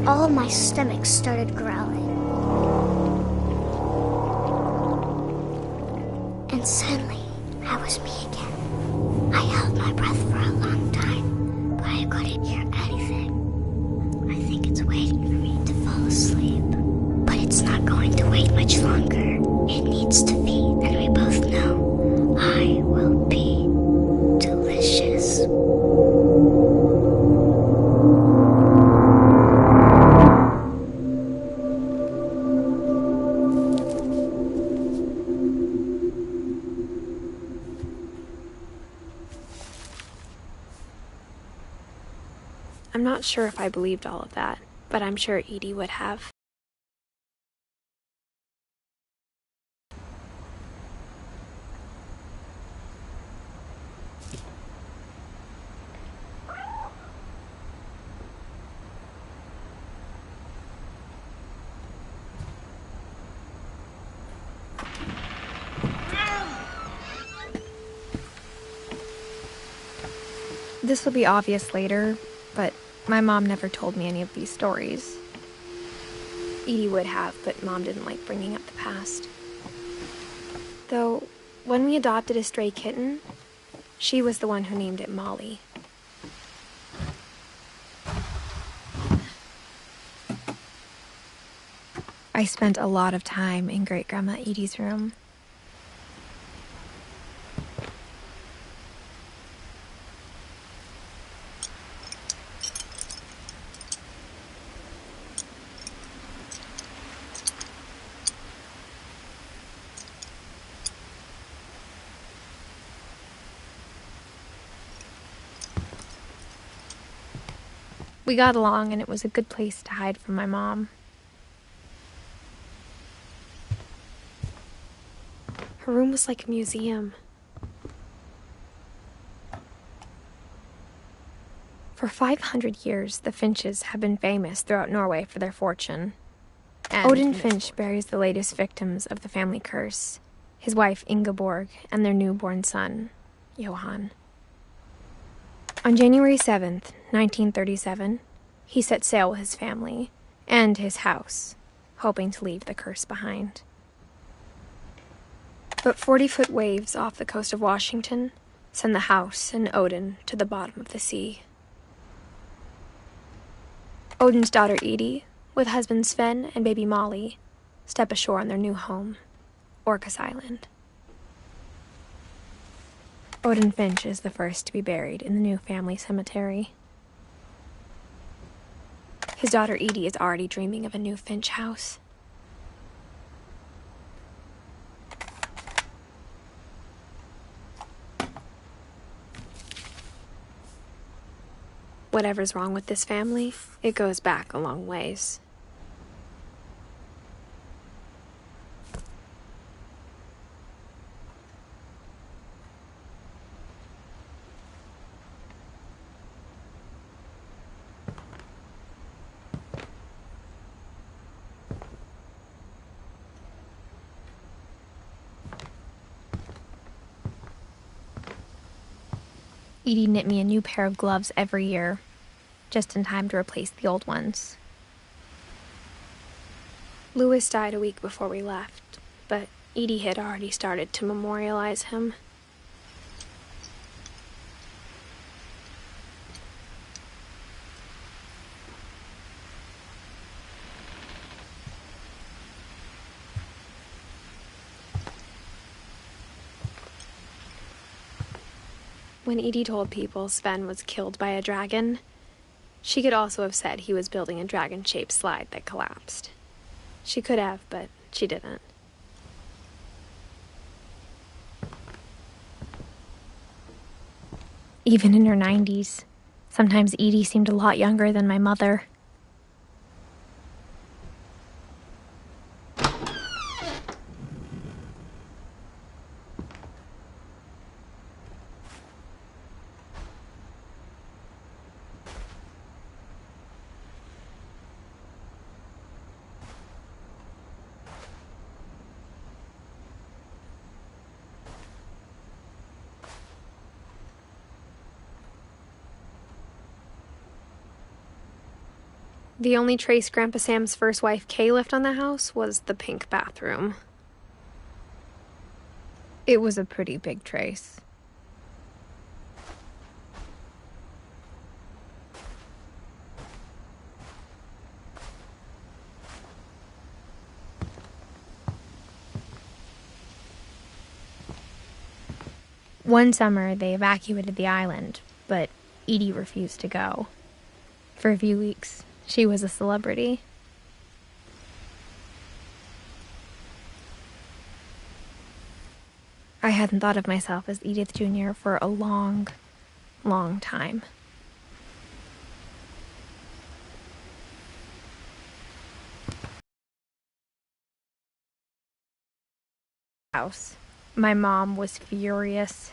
all of my stomach started growling. And suddenly, I was me again. I held my breath for a long time, but I couldn't hear anything. I think it's waiting for me to fall asleep. But it's not going to wait much longer. It needs to be, and we both know I will be delicious. I'm not sure if I believed all of that, but I'm sure Edie would have. This will be obvious later, but my mom never told me any of these stories. Edie would have, but Mom didn't like bringing up the past. Though, when we adopted a stray kitten, she was the one who named it Molly. I spent a lot of time in Great-Grandma Edie's room. We got along, and it was a good place to hide from my mom. Her room was like a museum. For 500 years, the Finches have been famous throughout Norway for their fortune. Odin Finch buries the latest victims of the family curse, his wife Ingeborg and their newborn son, Johan. On January 7th, 1937, he set sail with his family and his house, hoping to leave the curse behind. But 40-foot waves off the coast of Washington send the house and Odin to the bottom of the sea. Odin's daughter Edie, with husband Sven and baby Molly, step ashore on their new home, Orcas Island. Odin Finch is the first to be buried in the new family cemetery. His daughter Edie is already dreaming of a new Finch house. Whatever's wrong with this family, it goes back a long ways. Edie knit me a new pair of gloves every year, just in time to replace the old ones. Louis died a week before we left, but Edie had already started to memorialize him. When Edie told people Sven was killed by a dragon, she could also have said he was building a dragon-shaped slide that collapsed. She could have, but she didn't. Even in her 90s, sometimes Edie seemed a lot younger than my mother. The only trace Grandpa Sam's first wife, Kay, left on the house was the pink bathroom. It was a pretty big trace. One summer, they evacuated the island, but Edie refused to go. For a few weeks, she was a celebrity. I hadn't thought of myself as Edith Jr. for a long, long time. House. My mom was furious.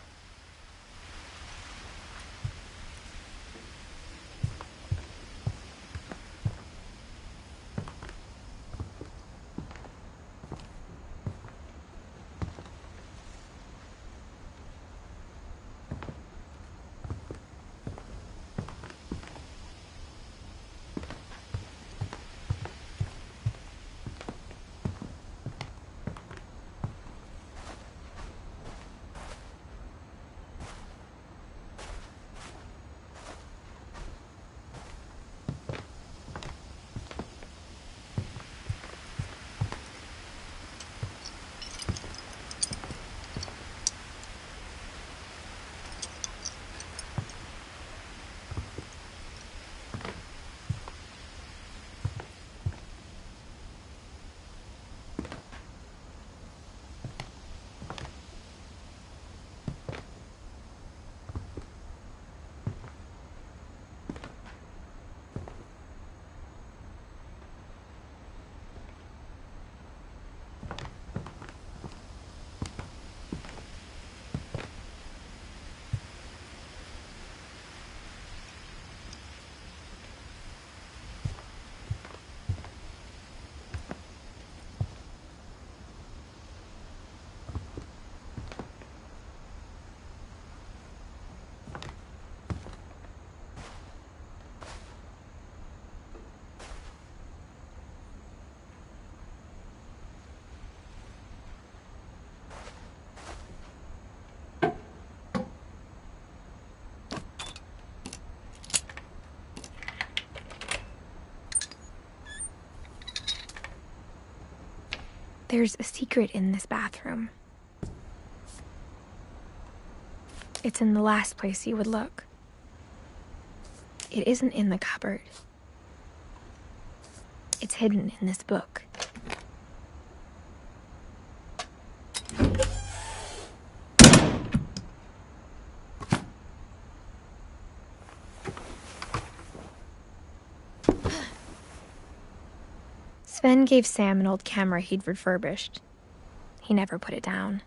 There's a secret in this bathroom. It's in the last place you would look. It isn't in the cupboard. It's hidden in this book. Sven gave Sam an old camera he'd refurbished. He never put it down.